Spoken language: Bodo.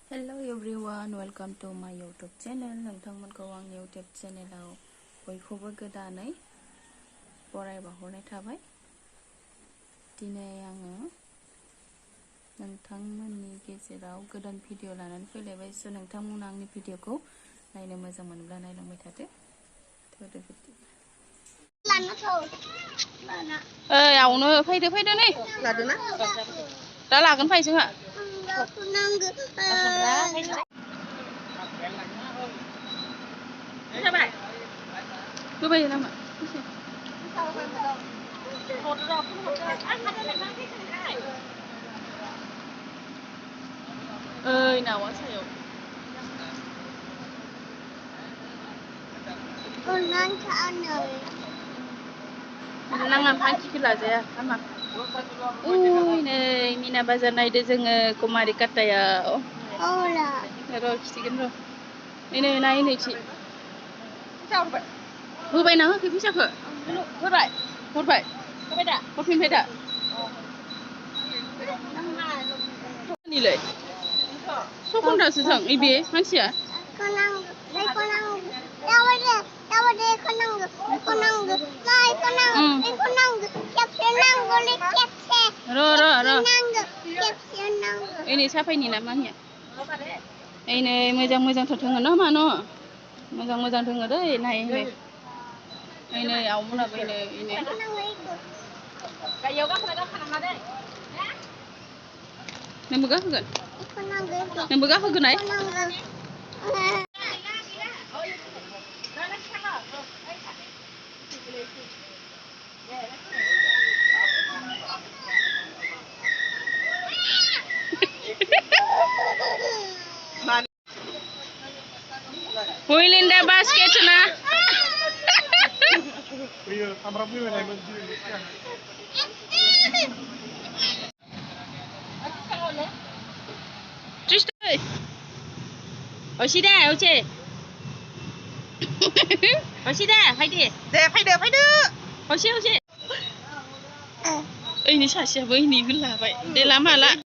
Hello everyone, welcome to my YouTube channel. नोंथांमोनखौ आंनि YouTube चेनेलाव बयखौबो गोदानै बरायबावहरनाय थाबाय। दिनै आङो नोंथांमोननि गेजेराव गोदान भिडिअ लानानै फैलायबाय। स' नोंथांमोना आंनि भिडिअखौ नायनो मोजां मोनब्ला नायलांबाय थादो। आवनो फैदो नै लादोना दा लागोन फै जोंहा होबाय नामा ओइ नावा सायाव नाङा फांखिखौ लाजाया हामा। उइ नै मिना बाजार नायदो जोङो कुमारि काटायाव। र' खिथिगोन र' नै नाय नैथि होबाय ना होखै फैसाखौ होबाय हरबाय दा हरफिनबाय दा निलै सखनदासो थां बे मानसिया साफायनि ना मानिया नै मोजां मोजांथार थोङो ना मा न' मोजां थोङो दै नाय नै आवमोनाबो नोंबो गाखोगोन Huy Linda basket na. Tristan. Oshida, oche. Oshida, fayde. Fayde. Oche. Ini sasia बै नि होलाबाय दे लामा ला